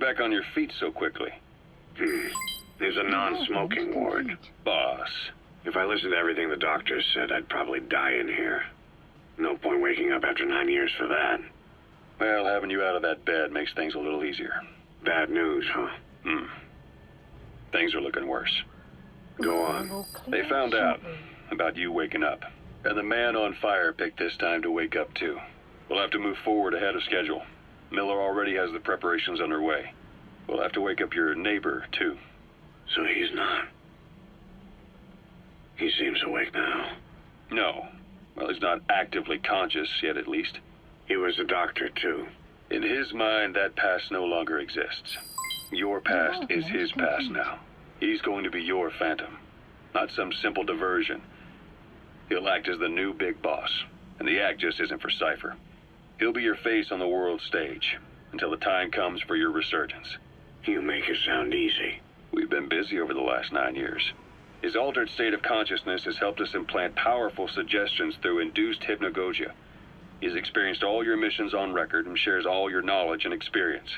back on your feet so quickly? There's a non-smoking ward. Boss. If I listened to everything the doctors said, I'd probably die in here. No point waking up after 9 years for that. Well, having you out of that bed makes things a little easier. Bad news, huh? Things are looking worse. Go on. They found out about you waking up. And the man on fire picked this time to wake up too. We'll have to move forward ahead of schedule. Miller already has the preparations underway. We'll have to wake up your neighbor too. So he's not. He seems awake now. No. Well, he's not actively conscious yet, at least. He was a doctor too. In his mind, that past no longer exists. Your past is his past now. He's going to be your phantom, not some simple diversion. He'll act as the new big boss, and the act just isn't for Cypher. He'll be your face on the world stage, until the time comes for your resurgence. You make it sound easy. We've been busy over the last 9 years. His altered state of consciousness has helped us implant powerful suggestions through induced hypnagogia. He's experienced all your missions on record and shares all your knowledge and experience,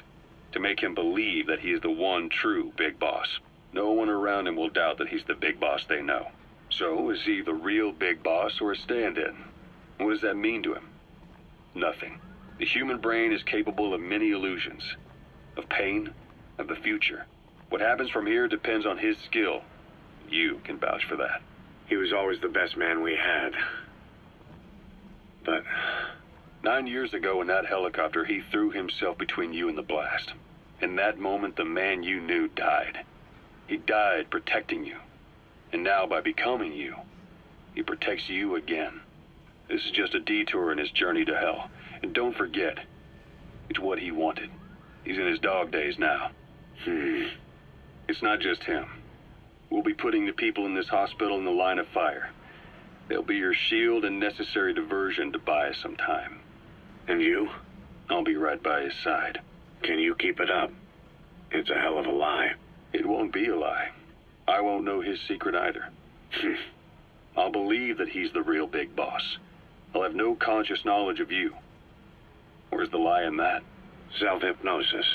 to make him believe that he is the one true big boss. No one around him will doubt that he's the big boss they know. So, is he the real big boss or a stand-in? What does that mean to him? Nothing. The human brain is capable of many illusions. Of pain, of the future. What happens from here depends on his skill. You can vouch for that. He was always the best man we had. But 9 years ago in that helicopter, he threw himself between you and the blast. In that moment, the man you knew died. He died protecting you. And now, by becoming you, he protects you again. This is just a detour in his journey to hell. And don't forget, it's what he wanted. He's in his dog days now. It's not just him. We'll be putting the people in this hospital in the line of fire. They'll be your shield and necessary diversion to buy us some time. And you? I'll be right by his side. Can you keep it up? It's a hell of a lie. It won't be a lie. I won't know his secret either. I'll believe that he's the real big boss. I'll have no conscious knowledge of you. Where's the lie in that? Self-hypnosis.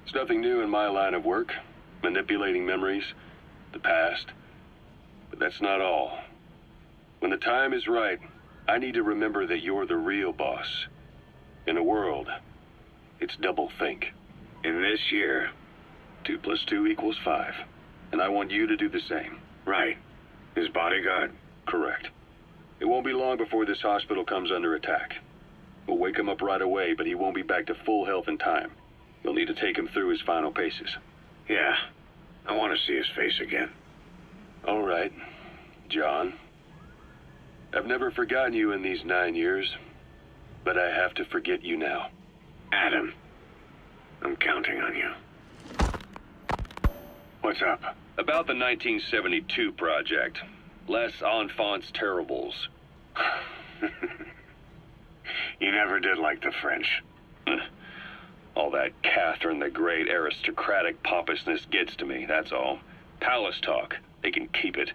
It's nothing new in my line of work. Manipulating memories, the past. But that's not all. When the time is right, I need to remember that you're the real boss. In a world, it's double think. In this year. 2 + 2 = 5. And I want you to do the same. Right. His bodyguard? Correct. It won't be long before this hospital comes under attack. We'll wake him up right away, but he won't be back to full health in time. You'll need to take him through his final paces. Yeah. I want to see his face again. All right, John. I've never forgotten you in these 9 years, but I have to forget you now. Adam, I'm counting on you. What's up? About the 1972 project. Les Enfants Terribles. You never did like the French. All that Catherine the Great aristocratic pompousness gets to me, that's all. Palace talk. They can keep it.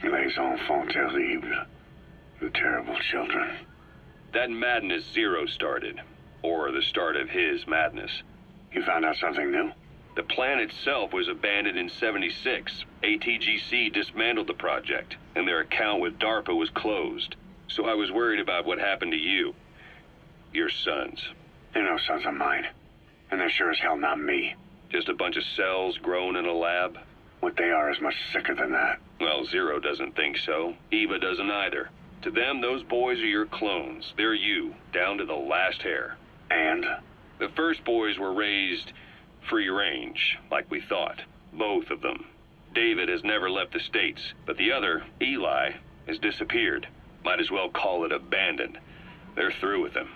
Les enfants terribles. The terrible children. That madness Zero started. Or the start of his madness. You found out something new? The plan itself was abandoned in '76. ATGC dismantled the project, and their account with DARPA was closed. So I was worried about what happened to you. Your sons. They're no sons of mine. And they're sure as hell not me. Just a bunch of cells grown in a lab? What they are is much sicker than that. Well, Zero doesn't think so. Eva doesn't either. To them, those boys are your clones. They're you, down to the last hair. And? The first boys were raised free range, like we thought. Both of them. David has never left the States, but the other, Eli, has disappeared. Might as well call it abandoned. They're through with him.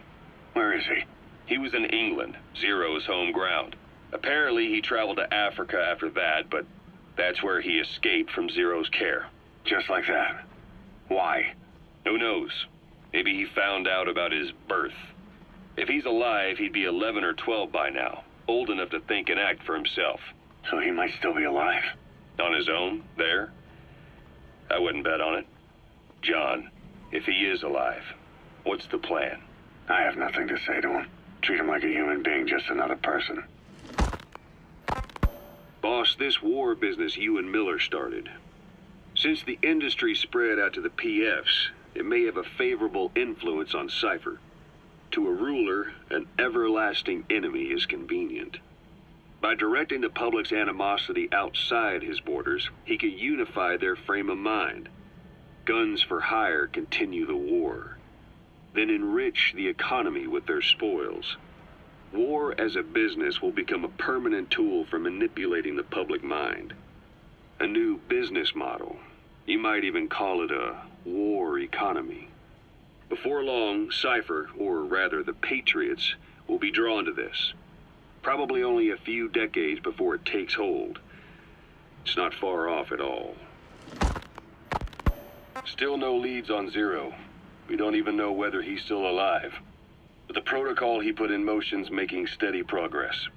Where is he? He was in England, Zero's home ground. Apparently he traveled to Africa after that, but that's where he escaped from Zero's care. Just like that? Why? Who knows? Maybe he found out about his birth. If he's alive, he'd be 11 or 12 by now, old enough to think and act for himself. So he might still be alive? On his own, there? I wouldn't bet on it. John, if he is alive, what's the plan? I have nothing to say to him. Treat him like a human being, just another person. Boss, this war business you and Miller started. Since the industry spread out to the PFs, it may have a favorable influence on Cypher. To a ruler, an everlasting enemy is convenient. By directing the public's animosity outside his borders, he can unify their frame of mind. Guns for hire continue the war, then enrich the economy with their spoils. War as a business will become a permanent tool for manipulating the public mind. A new business model. You might even call it a war economy. Before long, Cypher, or rather the Patriots, will be drawn to this. Probably only a few decades before it takes hold. It's not far off at all. Still no leads on Zero. We don't even know whether he's still alive. But the protocol he put in motion's making steady progress.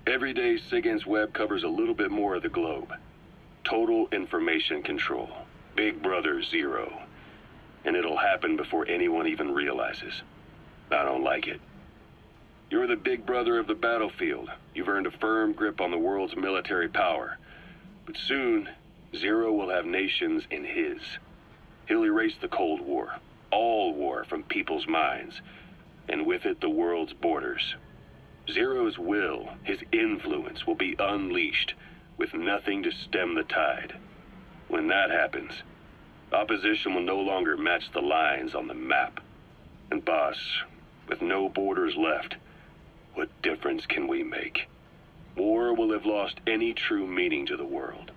Every day, SIGINT's web covers a little bit more of the globe. Total information control. Big Brother Zero. And it'll happen before anyone even realizes. I don't like it. You're the big brother of the battlefield. You've earned a firm grip on the world's military power. But soon, Zero will have nations in his. He'll erase the Cold War, all war, from people's minds, and with it the world's borders. Zero's will, his influence, will be unleashed, with nothing to stem the tide. When that happens, opposition will no longer match the lines on the map. And boss, with no borders left, what difference can we make? War will have lost any true meaning to the world.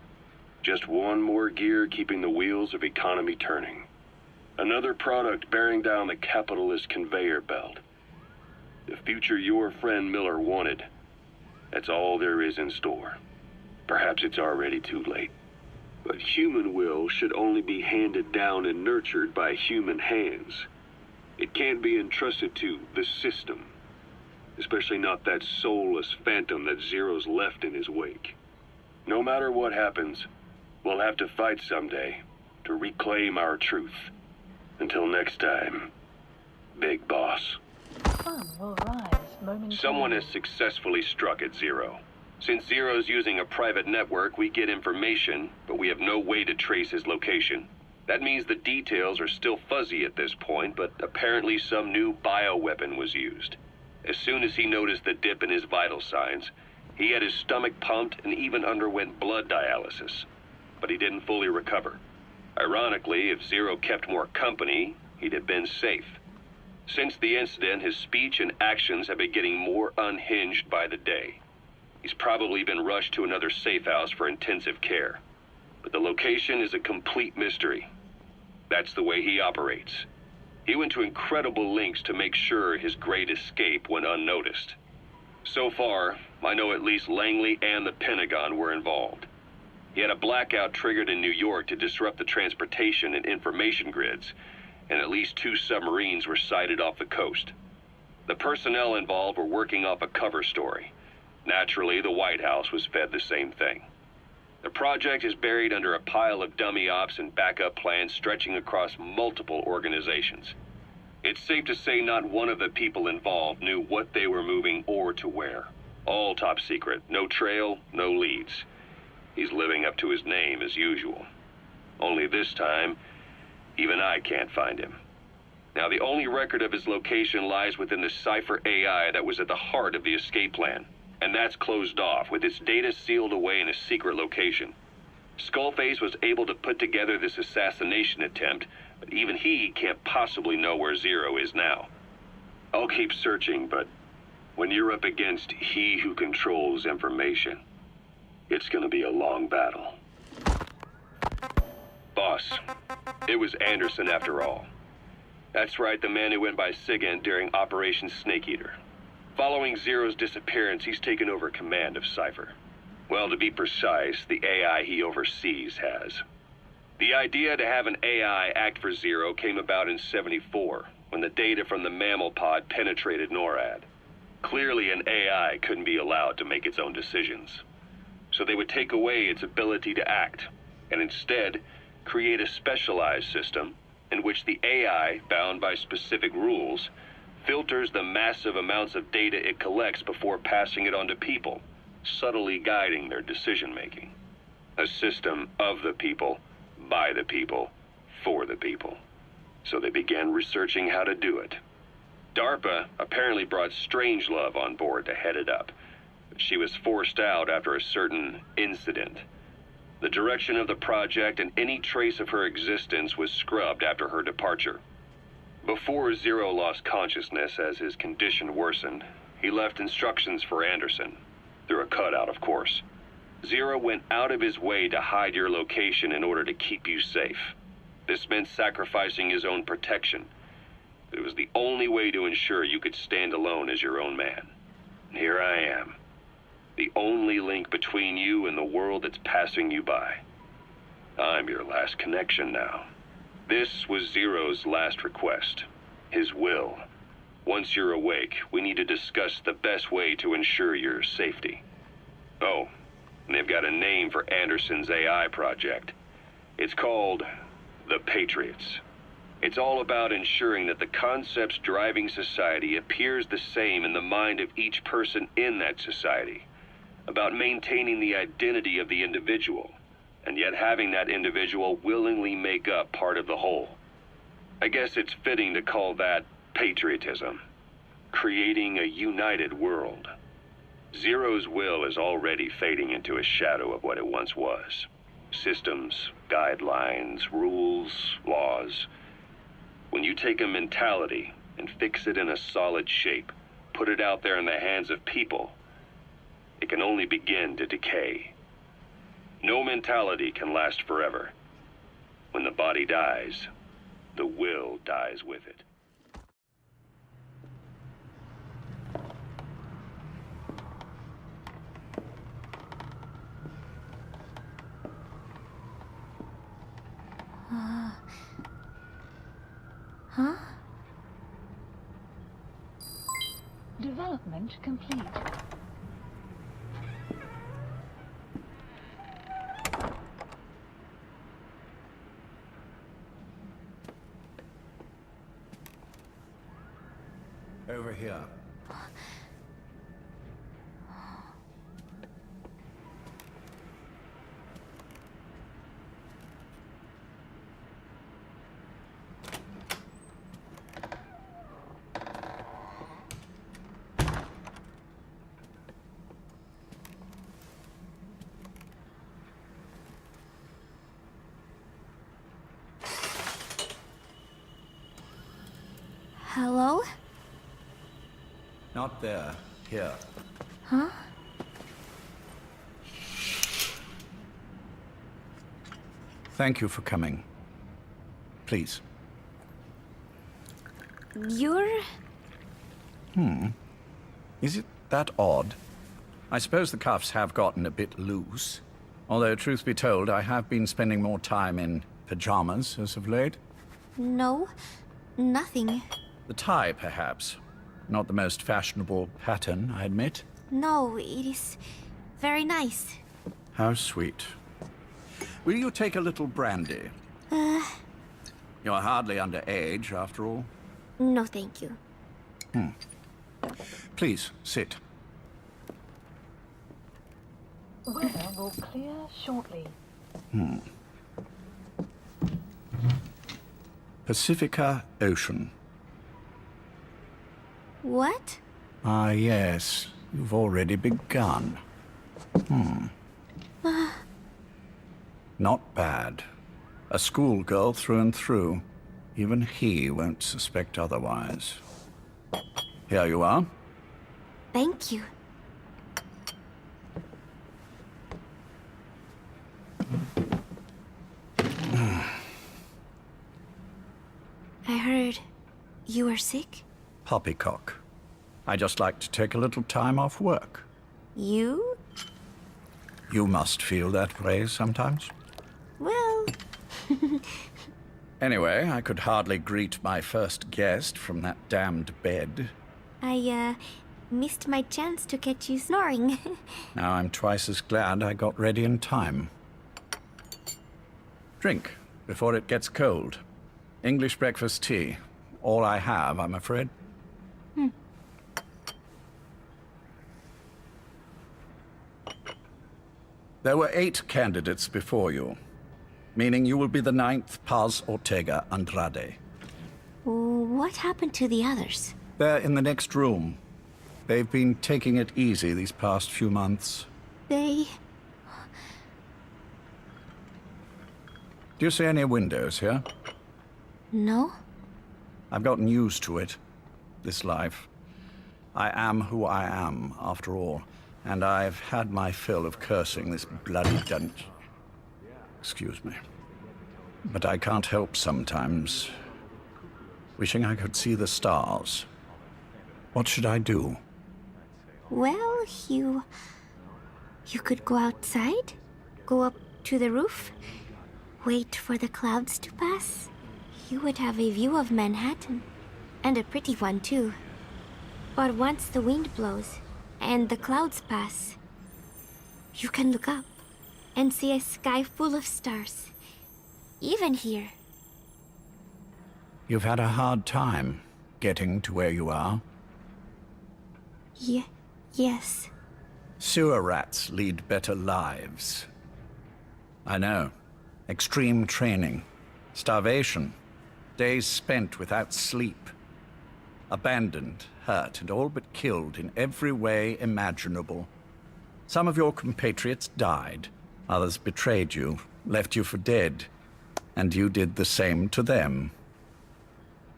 Just one more gear keeping the wheels of economy turning. Another product bearing down the capitalist conveyor belt. The future your friend Miller wanted. That's all there is in store. Perhaps it's already too late. But human will should only be handed down and nurtured by human hands. It can't be entrusted to the system. Especially not that soulless phantom that Zero's left in his wake. No matter what happens, we'll have to fight someday to reclaim our truth. Until next time, Big Boss. Sun will rise momentarily. Someone has successfully struck at Zero. Since Zero's using a private network, we get information, but we have no way to trace his location. That means the details are still fuzzy at this point, but apparently some new bioweapon was used. As soon as he noticed the dip in his vital signs, he had his stomach pumped and even underwent blood dialysis. But he didn't fully recover. Ironically, if Zero kept more company, he'd have been safe. Since the incident, his speech and actions have been getting more unhinged by the day. He's probably been rushed to another safe house for intensive care. But the location is a complete mystery. That's the way he operates. He went to incredible lengths to make sure his great escape went unnoticed. So far, I know at least Langley and the Pentagon were involved. He had a blackout triggered in New York to disrupt the transportation and information grids, and at least 2 submarines were sighted off the coast. The personnel involved were working off a cover story. Naturally, the White House was fed the same thing. The project is buried under a pile of dummy ops and backup plans stretching across multiple organizations. It's safe to say not one of the people involved knew what they were moving or to where. All top secret, no trail, no leads. He's living up to his name as usual. Only this time, even I can't find him. Now, the only record of his location lies within the Cypher AI that was at the heart of the escape plan. And that's closed off, with its data sealed away in a secret location. Skullface was able to put together this assassination attempt, but even he can't possibly know where Zero is now. I'll keep searching, but when you're up against he who controls information, it's gonna be a long battle. Boss, it was Anderson after all. That's right, the man who went by SIGINT during Operation Snake Eater. Following Zero's disappearance, he's taken over command of Cypher. Well, to be precise, the AI he oversees has. The idea to have an AI act for Zero came about in '74, when the data from the mammal pod penetrated NORAD. Clearly, an AI couldn't be allowed to make its own decisions. So they would take away its ability to act, and instead create a specialized system in which the AI, bound by specific rules, filters the massive amounts of data it collects before passing it on to people, subtly guiding their decision-making. A system of the people, by the people, for the people. So they began researching how to do it. DARPA apparently brought Strangelove on board to head it up, but she was forced out after a certain incident. The direction of the project and any trace of her existence was scrubbed after her departure. Before Zero lost consciousness as his condition worsened, he left instructions for Anderson, through a cutout, of course. Zero went out of his way to hide your location in order to keep you safe. This meant sacrificing his own protection. It was the only way to ensure you could stand alone as your own man. And here I am, the only link between you and the world that's passing you by. I'm your last connection now. This was Zero's last request, his will. Once you're awake, we need to discuss the best way to ensure your safety. Oh, and they've got a name for Anderson's AI project. It's called the Patriots. It's all about ensuring that the concepts driving society appears the same in the mind of each person in that society. About maintaining the identity of the individual, and yet having that individual willingly make up part of the whole. I guess it's fitting to call that patriotism. Creating a united world. Zero's will is already fading into a shadow of what it once was. Systems, guidelines, rules, laws. When you take a mentality and fix it in a solid shape, put it out there in the hands of people, it can only begin to decay. No mentality can last forever. When the body dies, the will dies with it. Huh? Development complete. Over here. Hello? Not there. Here. Huh? Thank you for coming. Please. You're... Is it that odd? I suppose the cuffs have gotten a bit loose. Although, truth be told, I have been spending more time in pajamas as of late. No, nothing. The tie, perhaps. Not the most fashionable pattern, I admit. No, it is very nice. How sweet. Will you take a little brandy? You're hardly underage, after all. No, thank you. Please, sit. Weather will clear shortly. Pacifica Ocean. What? Ah, yes. You've already begun. Not bad. A schoolgirl through and through. Even he won't suspect otherwise. Here you are. Thank you. I heard you were sick? Poppycock. I just like to take a little time off work. You? You must feel that way sometimes. Well... Anyway, I could hardly greet my first guest from that damned bed. I, missed my chance to catch you snoring. Now I'm twice as glad I got ready in time. Drink, before it gets cold. English breakfast tea. All I have, I'm afraid. There were 8 candidates before you, meaning you will be the 9th Paz Ortega Andrade. What happened to the others? They're in the next room. They've been taking it easy these past few months. They... Do you see any windows here? No? I've gotten used to it, this life. I am who I am, after all, and I've had my fill of cursing this bloody dungeon. Excuse me. But I can't help sometimes wishing I could see the stars. What should I do? Well, you could go outside, go up to the roof, wait for the clouds to pass. You would have a view of Manhattan, and a pretty one too. But once the wind blows and the clouds pass, you can look up and see a sky full of stars, even here. You've had a hard time getting to where you are. Yes. Sewer rats lead better lives. I know. Extreme training, starvation, days spent without sleep, abandoned, hurt, and all but killed in every way imaginable. Some of your compatriots died, others betrayed you, left you for dead, and you did the same to them.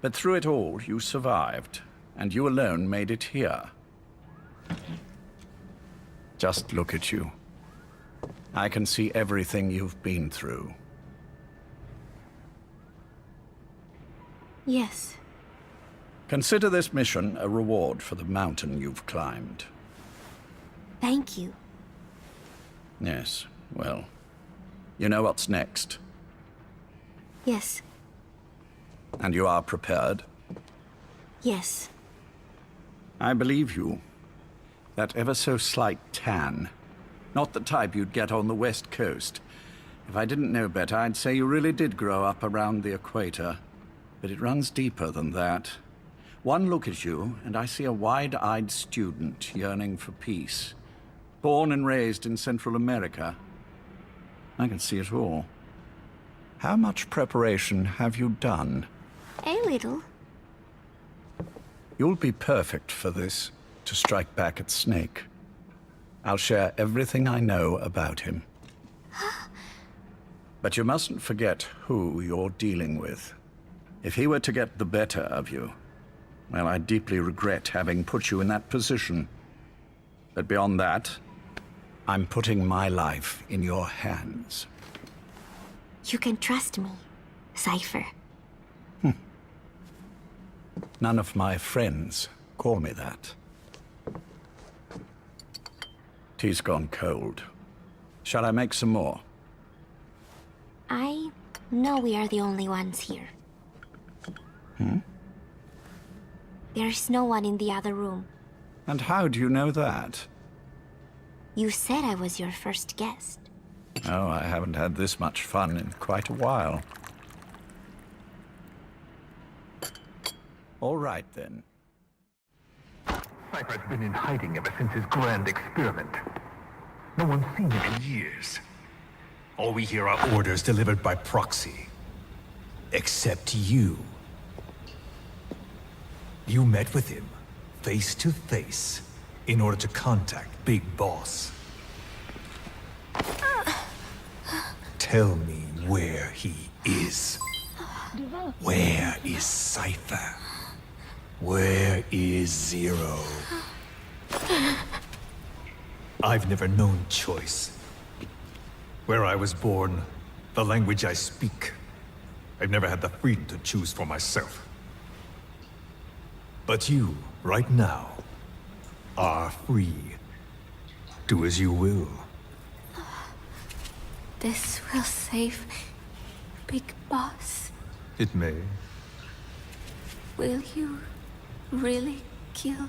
But through it all, you survived, and you alone made it here. Just look at you. I can see everything you've been through. Yes. Consider this mission a reward for the mountain you've climbed. Thank you. Yes, well, you know what's next. Yes. And you are prepared? Yes. I believe you. That ever so slight tan. Not the type you'd get on the West Coast. If I didn't know better, I'd say you really did grow up around the equator. But it runs deeper than that. One look at you, and I see a wide-eyed student yearning for peace. Born and raised in Central America. I can see it all. How much preparation have you done? A little. You'll be perfect for this, to strike back at Snake. I'll share everything I know about him. But you mustn't forget who you're dealing with. If he were to get the better of you, well, I deeply regret having put you in that position. But beyond that, I'm putting my life in your hands. You can trust me, Cypher. None of my friends call me that. Tea's gone cold. Shall I make some more? I know we are the only ones here. There's no one in the other room. And how do you know that? You said I was your first guest. Oh, I haven't had this much fun in quite a while. All right, then. Cypher's been in hiding ever since his grand experiment. No one's seen him in years. All we hear are orders delivered by proxy. Except you. You met with him, face to face, in order to contact Big Boss. Tell me where he is. Where is Cypher? Where is Zero? I've never known choice. Where I was born, the language I speak, I've never had the freedom to choose for myself. But you, right now, are free. Do as you will. This will save Big Boss. It may. Will you really kill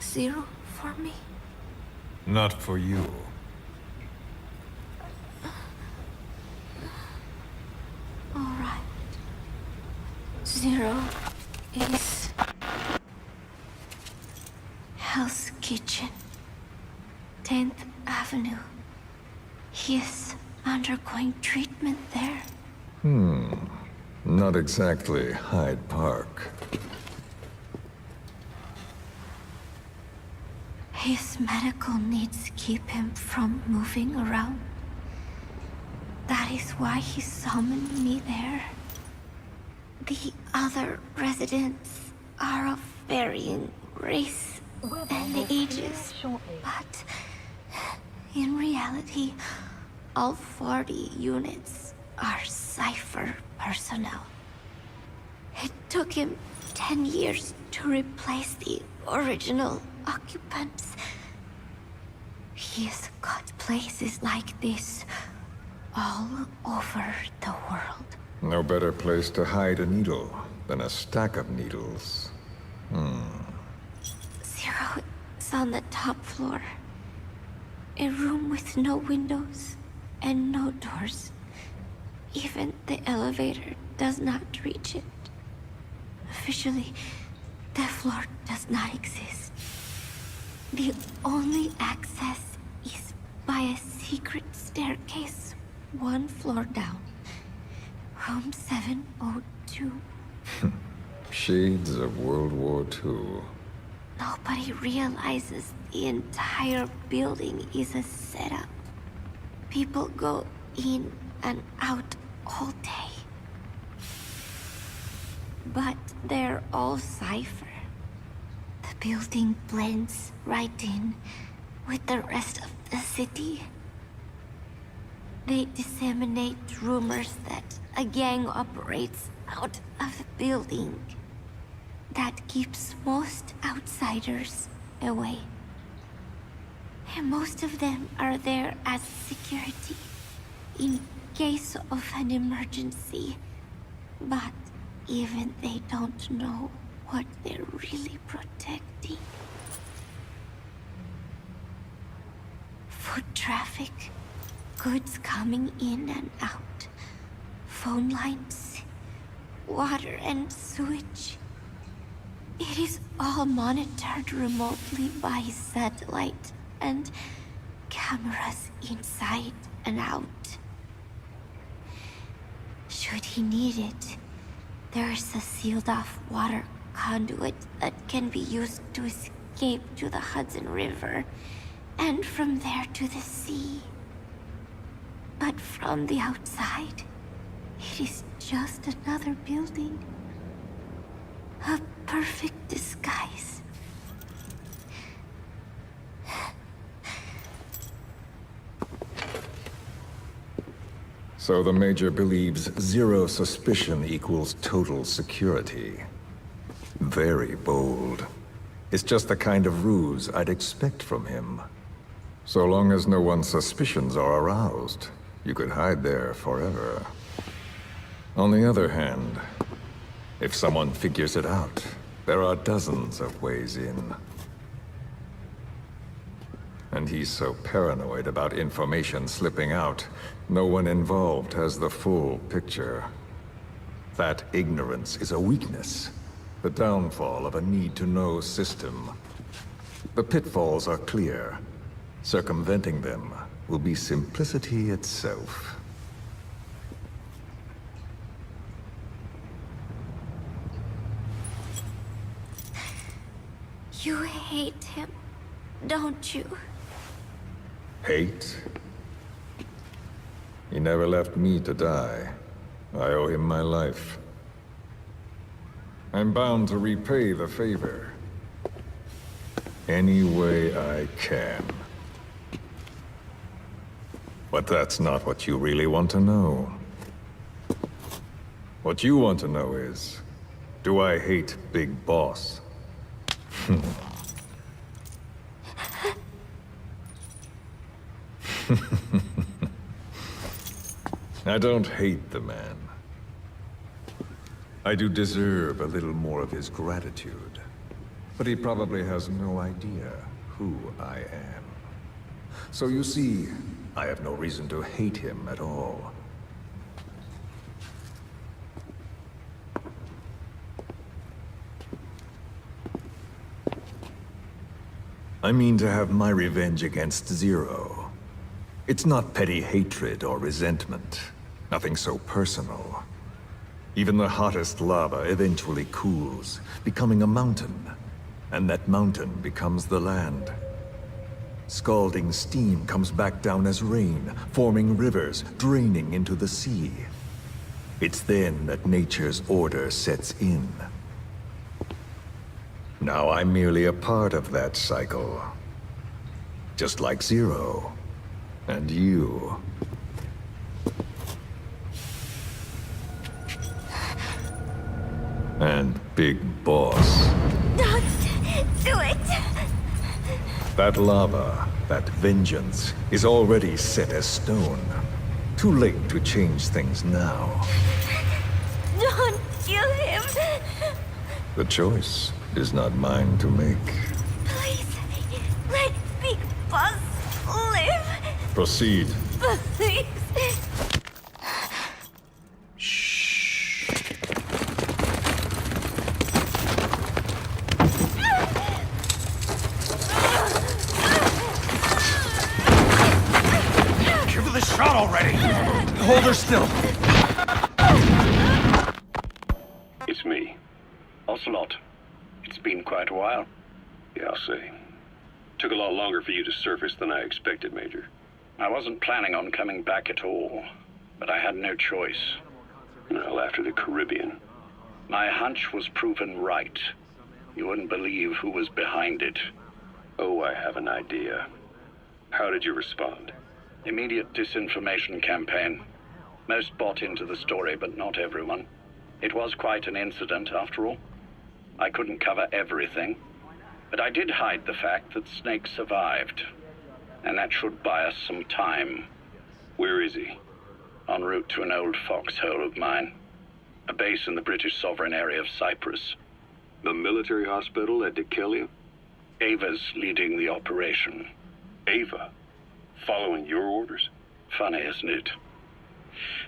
Zero for me? Not for you. All right. Zero is Hell's Kitchen, 10th Avenue, He is undergoing treatment there. Not exactly Hyde Park. His medical needs keep him from moving around. That is why he summoned me there. The other residents are of varying race and ages, but in reality, all 40 units are Cypher personnel. It took him 10 years to replace the original occupants. He has got places like this all over the world. No better place to hide a needle than a stack of needles. Zero is on the top floor. A room with no windows and no doors. Even the elevator does not reach it. Officially, the floor does not exist. The only access is by a secret staircase 1 floor down. Room 702. Shades of World War II. Nobody realizes the entire building is a setup. People go in and out all day. But they're all Cypher. The building blends right in with the rest of the city. They disseminate rumors that a gang operates out of the building. That keeps most outsiders away. And most of them are there as security in case of an emergency. But even they don't know what they're really protecting. Foot traffic, goods coming in and out, phone lines, water and sewage. It is all monitored remotely by satellite and cameras inside and out. Should he need it, there is a sealed-off water conduit that can be used to escape to the Hudson River, and from there to the sea. But from the outside, it is just another building. A perfect disguise. So the Major believes zero suspicion equals total security. Very bold. It's just the kind of ruse I'd expect from him. So long as no one's suspicions are aroused, you could hide there forever. On the other hand, if someone figures it out, there are dozens of ways in. And he's so paranoid about information slipping out, no one involved has the full picture. That ignorance is a weakness, the downfall of a need-to-know system. The pitfalls are clear. Circumventing them will be simplicity itself. You hate him, don't you? Hate? He never left me to die. I owe him my life. I'm bound to repay the favor. Any way I can. But that's not what you really want to know. What you want to know is, do I hate Big Boss? I don't hate the man. I do deserve a little more of his gratitude. But he probably has no idea who I am. So you see, I have no reason to hate him at all. I mean to have my revenge against Zero. It's not petty hatred or resentment. Nothing so personal. Even the hottest lava eventually cools, becoming a mountain. And that mountain becomes the land. Scalding steam comes back down as rain, forming rivers, draining into the sea. It's then that nature's order sets in. Now I'm merely a part of that cycle. Just like Zero. And you. And Big Boss. Don't do it! That lava, that vengeance, is already set as stone. Too late to change things now. Don't kill him! The choice is not mine to make. Please, let Big Boss live! Proceed. Please! Give her the shot already! Hold her still! It's me. Ocelot. It's been quite a while. Yeah, I'll say. Took a lot longer for you to surface than I expected, Major. I wasn't planning on coming back at all, but I had no choice. Well, after the Caribbean. My hunch was proven right. You wouldn't believe who was behind it. Oh, I have an idea. How did you respond? Immediate disinformation campaign. Most bought into the story, but not everyone. It was quite an incident, after all. I couldn't cover everything, but I did hide the fact that Snake survived. And that should buy us some time. Where is he? En route to an old foxhole of mine. A base in the British sovereign area of Cyprus. The military hospital at Dekelia? Ava's leading the operation. Ava? Following your orders? Funny, isn't it?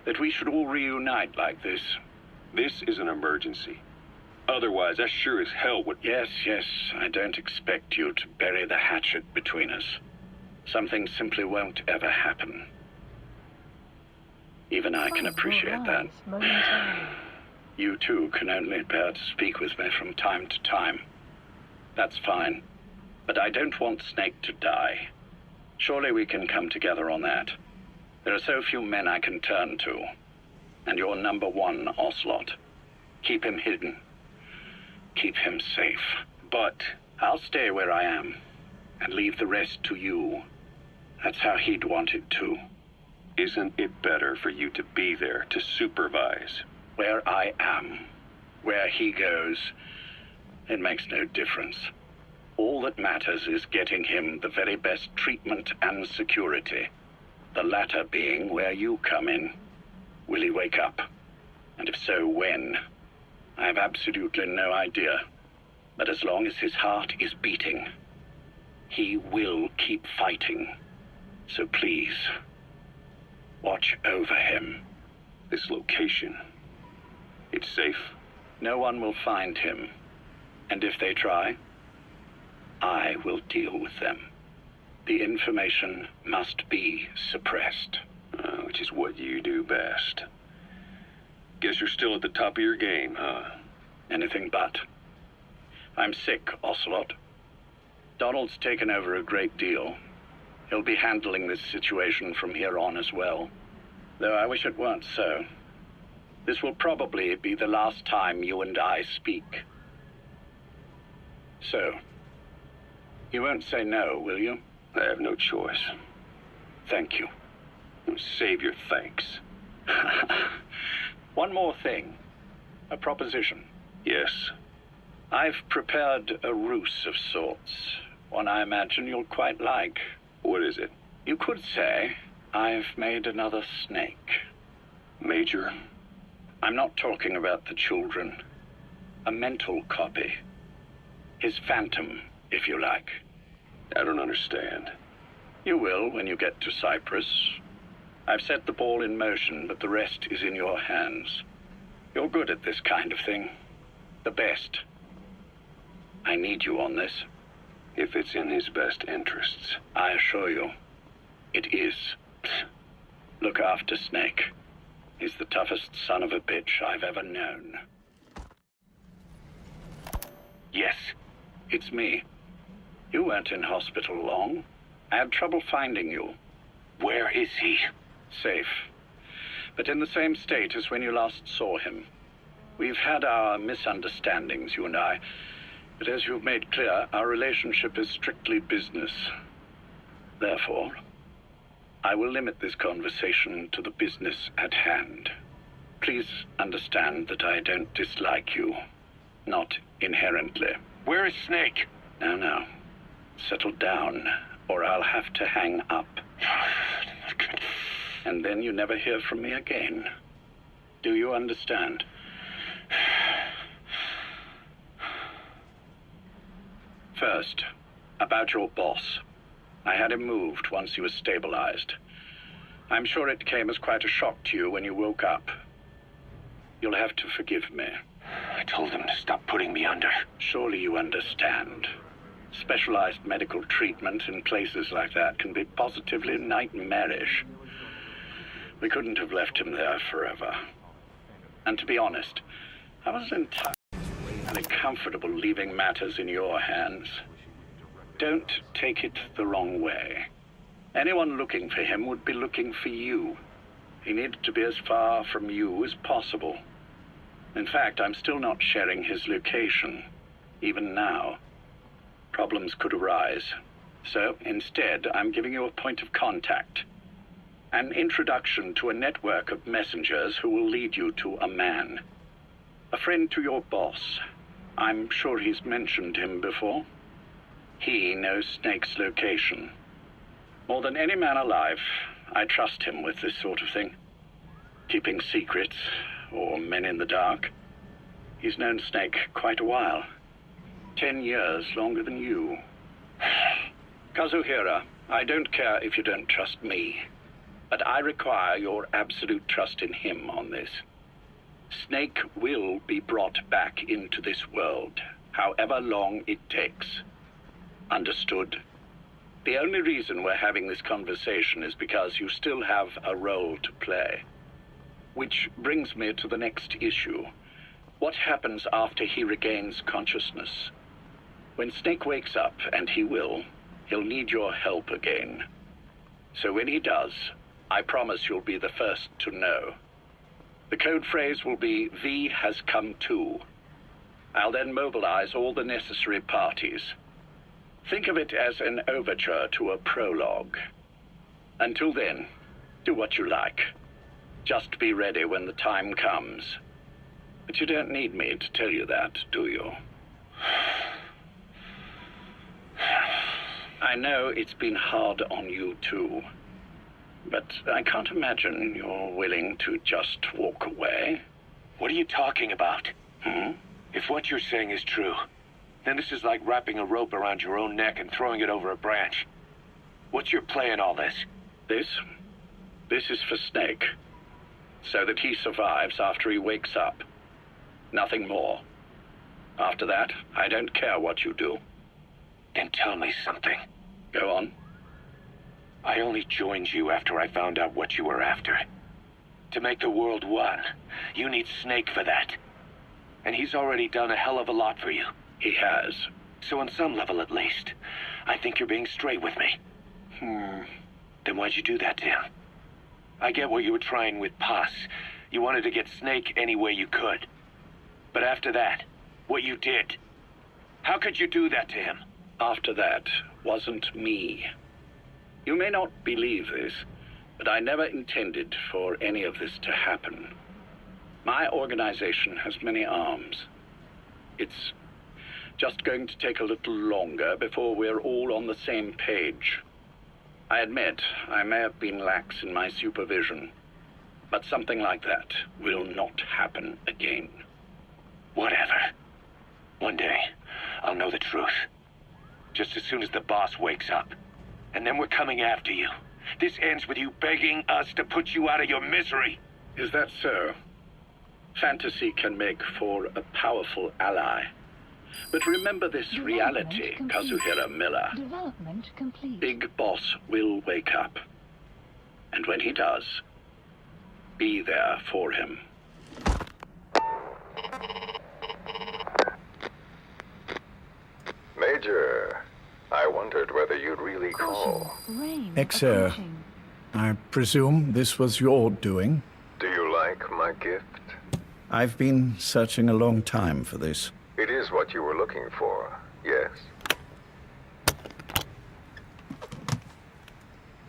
That we should all reunite like this. This is an emergency. Otherwise, I sure as hell would... Yes, I don't expect you to bury the hatchet between us. Something simply won't ever happen. Even I can appreciate that. You too can only bear to speak with me from time to time. That's fine. But I don't want Snake to die. Surely we can come together on that. There are so few men I can turn to. And you're number one, Ocelot. Keep him hidden. Keep him safe. But I'll stay where I am and leave the rest to you. That's how he'd want it too. Isn't it better for you to be there to supervise? Where I am, where he goes, it makes no difference. All that matters is getting him the very best treatment and security. The latter being where you come in. Will he wake up? And if so, when? I have absolutely no idea. But as long as his heart is beating, he will keep fighting. So please, watch over him. This location, it's safe? No one will find him. And if they try, I will deal with them. The information must be suppressed. Which is what you do best. Guess you're still at the top of your game, huh? Anything but. I'm sick, Ocelot. Donald's taken over a great deal. He'll be handling this situation from here on as well. Though I wish it weren't so. This will probably be the last time you and I speak. So, you won't say no, will you? I have no choice. Thank you. Save your thanks. One more thing. A proposition. Yes. I've prepared a ruse of sorts. One I imagine you'll quite like. What is it? You could say I've made another Snake. Major? I'm not talking about the children. A mental copy. His phantom, if you like. I don't understand. You will when you get to Cyprus. I've set the ball in motion, but the rest is in your hands. You're good at this kind of thing. The best. I need you on this. If it's in his best interests. I assure you, it is. relax. Look after Snake. He's the toughest son of a bitch I've ever known. Yes, it's me. You weren't in hospital long. I had trouble finding you. Where is he? Safe. But in the same state as when you last saw him. We've had our misunderstandings, you and I. But as you've made clear, our relationship is strictly business. Therefore, I will limit this conversation to the business at hand. Please understand that I don't dislike you. Not inherently. Where is Snake? Now. Settle down, or I'll have to hang up. And then you never hear from me again. Do you understand? First, about your boss. I had him moved once he was stabilized. I'm sure it came as quite a shock to you when you woke up. You'll have to forgive me. I told him to stop putting me under. Surely you understand. Specialized medical treatment in places like that can be positively nightmarish. We couldn't have left him there forever. And to be honest, I wasn't entirely comfortable leaving matters in your hands. Don't take it the wrong way. Anyone looking for him would be looking for you. He needed to be as far from you as possible. In fact, I'm still not sharing his location, even now. Problems could arise. So instead, I'm giving you a point of contact. An introduction to a network of messengers who will lead you to a man. A friend to your boss. I'm sure he's mentioned him before. He knows Snake's location. More than any man alive, I trust him with this sort of thing. Keeping secrets, or men in the dark. He's known Snake quite a while. 10 years longer than you. Kazuhira, I don't care if you don't trust me, but I require your absolute trust in him on this. Snake will be brought back into this world, however long it takes. Understood? The only reason we're having this conversation is because you still have a role to play. Which brings me to the next issue. What happens after he regains consciousness? When Snake wakes up, and he will, he'll need your help again. So when he does, I promise you'll be the first to know. The code phrase will be, V has come to. I'll then mobilize all the necessary parties. Think of it as an overture to a prologue. Until then, do what you like. Just be ready when the time comes. But you don't need me to tell you that, do you? I know it's been hard on you too. But I can't imagine you're willing to just walk away. What are you talking about? If what you're saying is true, then this is like wrapping a rope around your own neck and throwing it over a branch. What's your play in all this? This is for Snake. So that he survives after he wakes up. Nothing more. After that, I don't care what you do. Then tell me something. Go on. I only joined you after I found out what you were after. To make the world one, you need Snake for that. And he's already done a hell of a lot for you. He has. So on some level at least, I think you're being straight with me. Then why'd you do that to him? I get what you were trying with Paz. You wanted to get Snake any way you could. But after that, what you did, how could you do that to him? After that wasn't me. You may not believe this, but I never intended for any of this to happen. My organization has many arms. It's just going to take a little longer before we're all on the same page. I admit I may have been lax in my supervision, but something like that will not happen again. Whatever. One day, I'll know the truth. Just as soon as the boss wakes up. And then we're coming after you. This ends with you begging us to put you out of your misery. Is that so? Fantasy can make for a powerful ally. But remember this reality, Kazuhira Miller. Development complete. Big Boss will wake up. And when he does, be there for him. Major, I wondered whether you'd really call. Rain Exer, approaching. I presume this was your doing? Do you like my gift? I've been searching a long time for this. It is what you were looking for, yes?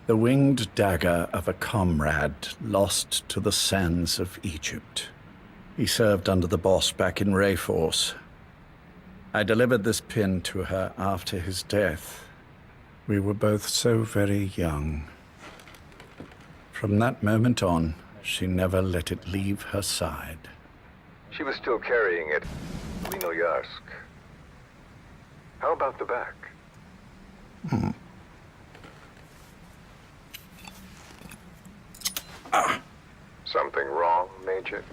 The winged dagger of a comrade lost to the sands of Egypt. He served under the boss back in Rayforce. I delivered this pin to her after his death. We were both so very young. From that moment on, she never let it leave her side. She was still carrying it. Yarsk. How about the back? Something wrong, Major?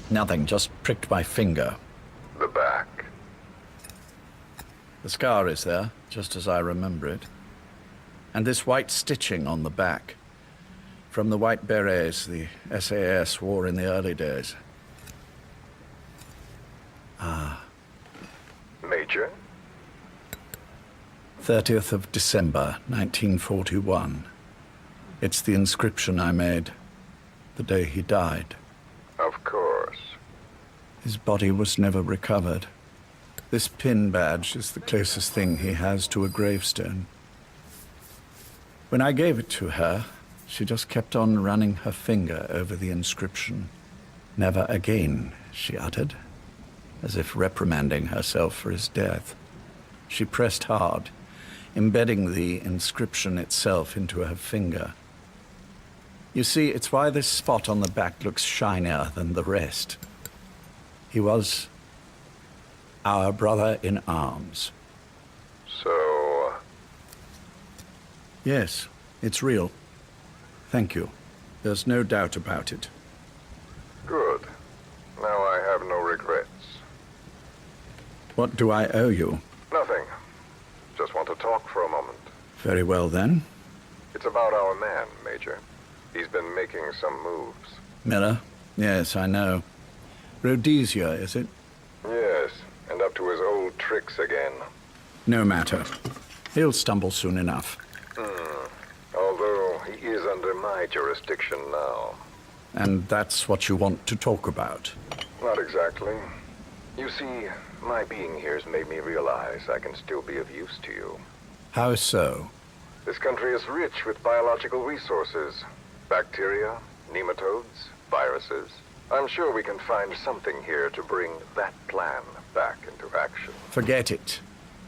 Nothing, just pricked my finger. The back. The scar is there, just as I remember it. And this white stitching on the back. From the white berets the SAS wore in the early days. Major? 30th of December, 1941. It's the inscription I made the day he died. Of course. His body was never recovered. This pin badge is the closest thing he has to a gravestone. When I gave it to her, she just kept on running her finger over the inscription. Never again, she uttered, as if reprimanding herself for his death. She pressed hard, embedding the inscription itself into her finger. You see, it's why this spot on the back looks shinier than the rest. He was our brother in arms. So... Yes, it's real. Thank you. There's no doubt about it. Good. Now I have no regrets. What do I owe you? Nothing. Just want to talk for a moment. Very well, then. It's about our man, Major. He's been making some moves. Miller? Yes, I know. Rhodesia, is it? Yes, and up to his old tricks again. No matter. He'll stumble soon enough. Although he is under my jurisdiction now. And that's what you want to talk about? Not exactly. You see, my being here has made me realize I can still be of use to you. How so? This country is rich with biological resources. Bacteria, nematodes, viruses. I'm sure we can find something here to bring that plan back into action. Forget it.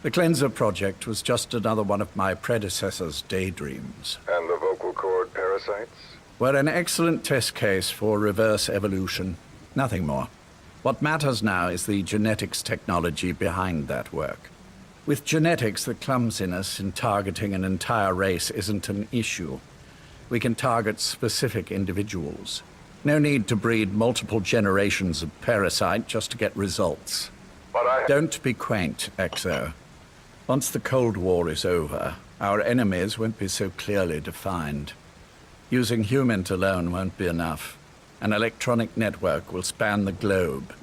The Cleanser Project was just another one of my predecessor's daydreams. And the vocal cord parasites? Were an excellent test case for reverse evolution. Nothing more. What matters now is the genetics technology behind that work. With genetics, the clumsiness in targeting an entire race isn't an issue. We can target specific individuals. No need to breed multiple generations of parasite just to get results. But Don't be quaint, Exo. Once the Cold War is over, our enemies won't be so clearly defined. Using humans alone won't be enough. An electronic network will span the globe,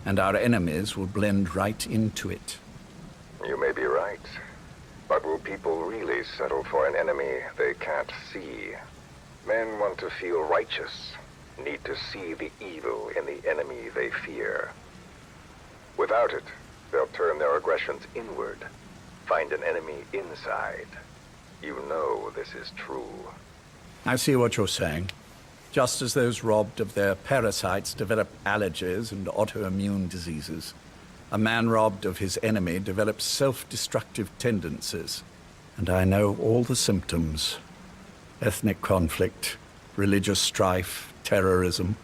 and our enemies will blend right into it. You may be right. But will people really settle for an enemy they can't see? Men want to feel righteous, need to see the evil in the enemy they fear. Without it, they'll turn their aggressions inward, find an enemy inside. You know this is true. I see what you're saying. Just as those robbed of their parasites develop allergies and autoimmune diseases, a man robbed of his enemy develops self-destructive tendencies. And I know all the symptoms. Ethnic conflict, religious strife, terrorism.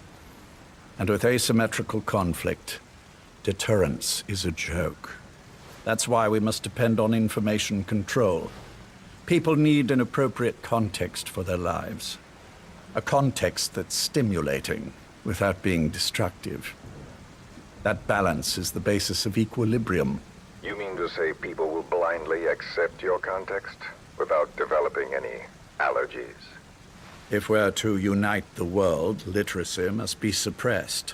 And with asymmetrical conflict, deterrence is a joke. That's why we must depend on information control. People need an appropriate context for their lives. A context that's stimulating without being destructive. That balance is the basis of equilibrium. You mean to say people will blindly accept your context without developing any allergies? If we're to unite the world, literacy must be suppressed.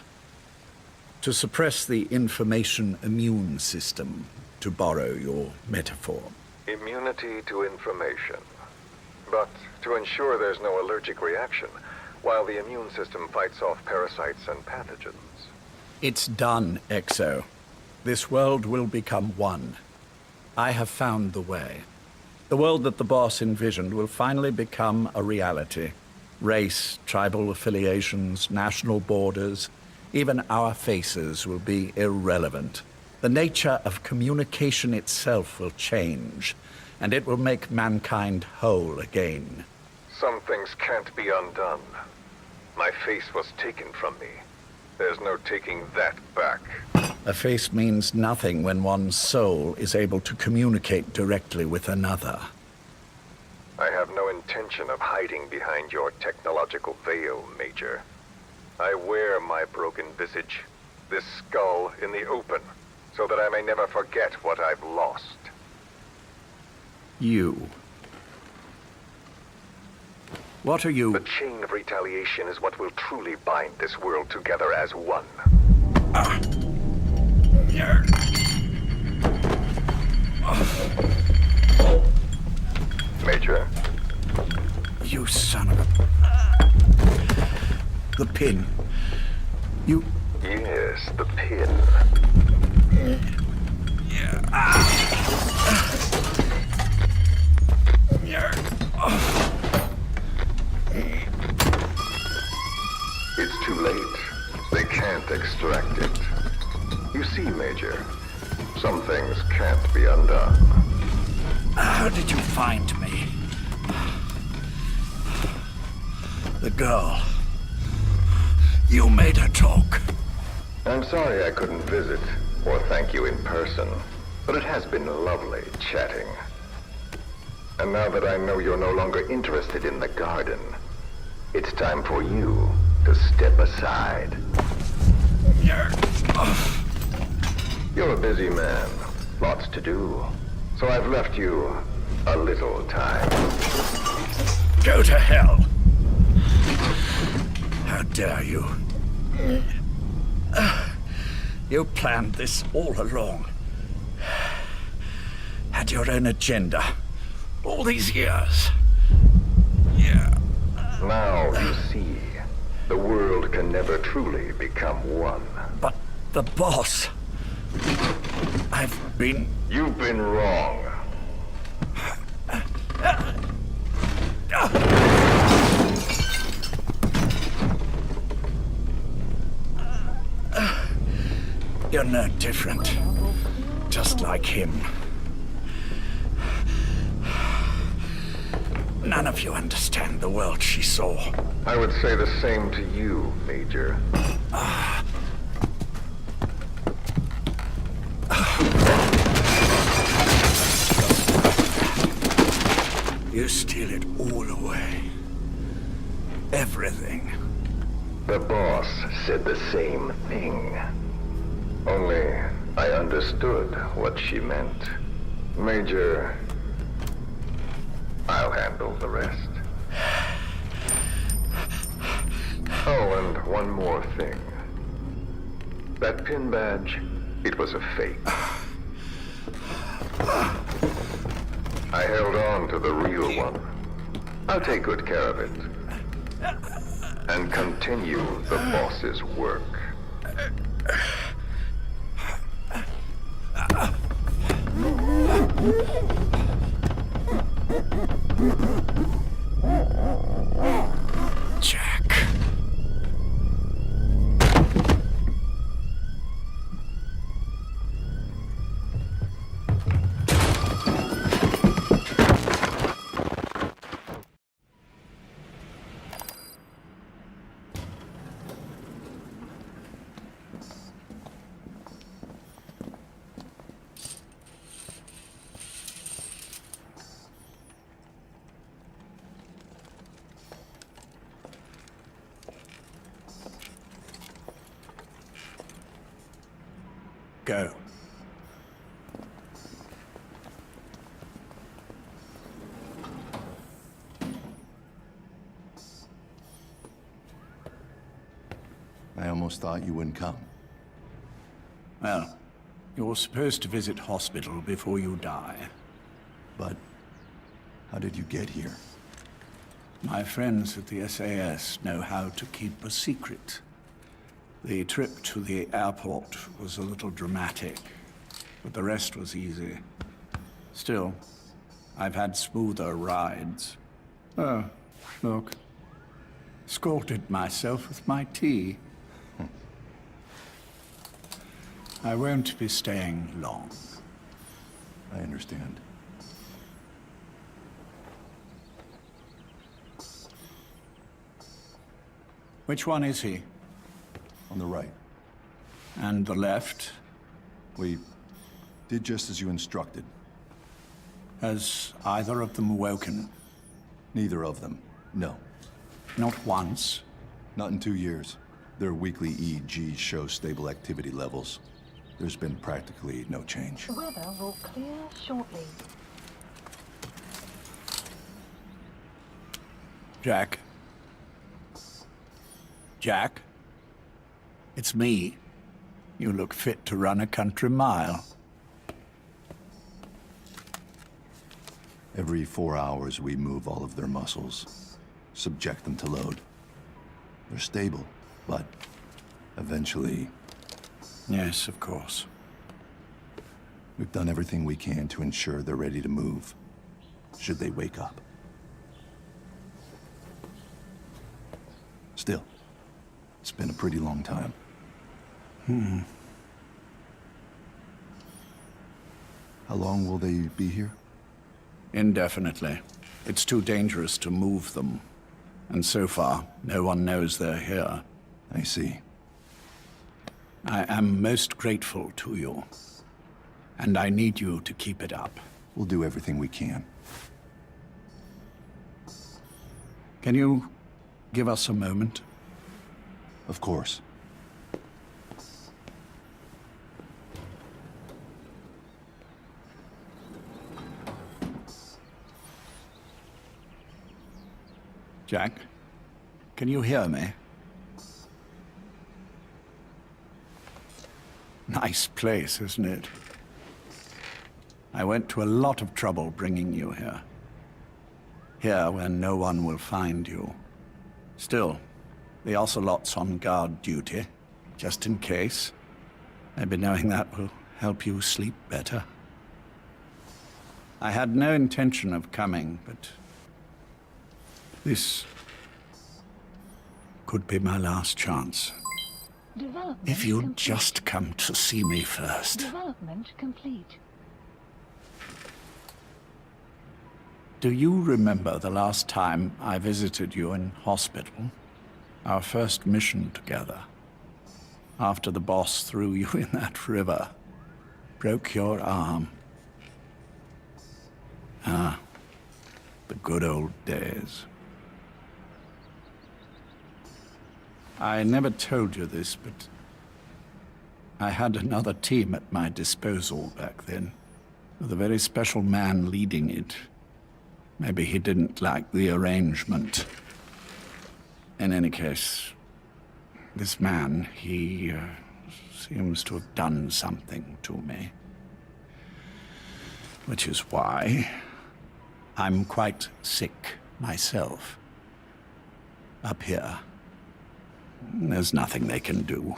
To suppress the information immune system, to borrow your metaphor. Immunity to information. But to ensure there's no allergic reaction, while the immune system fights off parasites and pathogens. It's done, Exo. This world will become one. I have found the way. The world that the boss envisioned will finally become a reality. Race, tribal affiliations, national borders, even our faces will be irrelevant. The nature of communication itself will change, and it will make mankind whole again. Some things can't be undone. My face was taken from me. There's no taking that back. A face means nothing when one's soul is able to communicate directly with another. I have no intention of hiding behind your technological veil, Major. I wear my broken visage, this skull in the open, so that I may never forget what I've lost. You. What are you? The chain of retaliation is what will truly bind this world together as one. Major? You son of a... The pin. You... Yes, the pin. It's too late. They can't extract it. You see, Major, some things can't be undone. How did you find me? The girl. You made her talk. I'm sorry I couldn't visit or thank you in person, but it has been lovely chatting. And now that I know you're no longer interested in the garden, it's time for you to step aside. You're a busy man, lots to do, so I've left you a little time. Go to hell! How dare you? You planned this all along. Had your own agenda. All these years. Yeah. Now you see, the world can never truly become one. But the boss... You've been wrong. You're no different. Just like him. None of you understand the world she saw. I would say the same to you, Major. You steal it all away. Everything. The boss said the same thing. Only I understood what she meant. Major, I'll handle the rest. Oh, and one more thing. That pin badge, it was a fake. I held on to the real one. I'll take good care of it. And continue the boss's work. Jack. Go. almost thought you wouldn't come. Well, you're supposed to visit hospital before you die. But how did you get here? My friends at the SAS know how to keep a secret. The trip to the airport was a little dramatic, but the rest was easy. Still, I've had smoother rides. Oh, look. Scalded myself with my tea. I won't be staying long. I understand. Which one is he? On the right. And the left? We did just as you instructed. Has either of them awoken? Neither of them, no. Not once? Not in 2 years. Their weekly EEGs show stable activity levels. There's been practically no change. Weather will clear shortly. Jack? Jack? It's me. You look fit to run a country mile. Every 4 hours, we move all of their muscles, subject them to load. They're stable, but eventually... Yes, of course. We've done everything we can to ensure they're ready to move, should they wake up. Still, it's been a pretty long time. How long will they be here? Indefinitely. It's too dangerous to move them. And so far, no one knows they're here. I see. I am most grateful to you. And I need you to keep it up. We'll do everything we can. Can you give us a moment? Of course. Jack, can you hear me? Nice place, isn't it? I went to a lot of trouble bringing you here. Here, where no one will find you. Still, the Ocelot's on guard duty, just in case. Maybe knowing that will help you sleep better. I had no intention of coming, but this could be my last chance. If you'd just come to see me first. Development complete. Do you remember the last time I visited you in hospital? Our first mission together. After the boss threw you in that river. Broke your arm. Ah, the good old days. I never told you this, but I had another team at my disposal back then, with a very special man leading it. Maybe he didn't like the arrangement. In any case, this man, he seems to have done something to me. Which is why I'm quite sick myself. Up here. There's nothing they can do.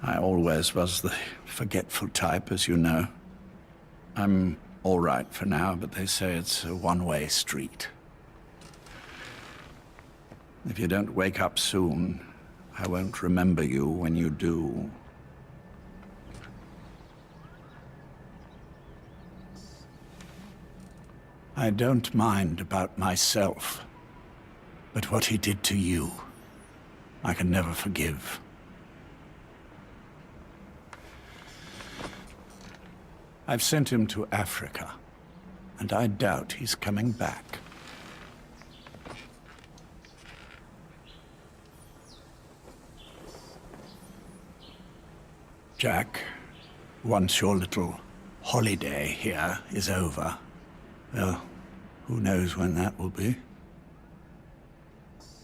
I always was the forgetful type, as you know. I'm all right for now, but they say it's a one-way street. If you don't wake up soon, I won't remember you when you do. I don't mind about myself, but what he did to you, I can never forgive. I've sent him to Africa, and I doubt he's coming back. Jack, once your little holiday here is over, well, who knows when that will be?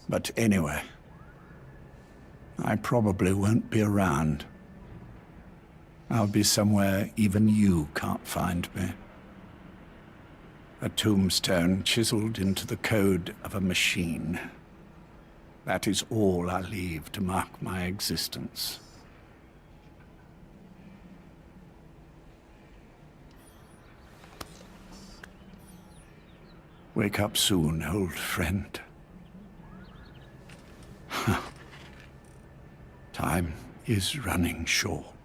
But anyway, I probably won't be around. I'll be somewhere even you can't find me. A tombstone chiseled into the code of a machine. That is all I leave to mark my existence. Wake up soon, old friend. Time is running short.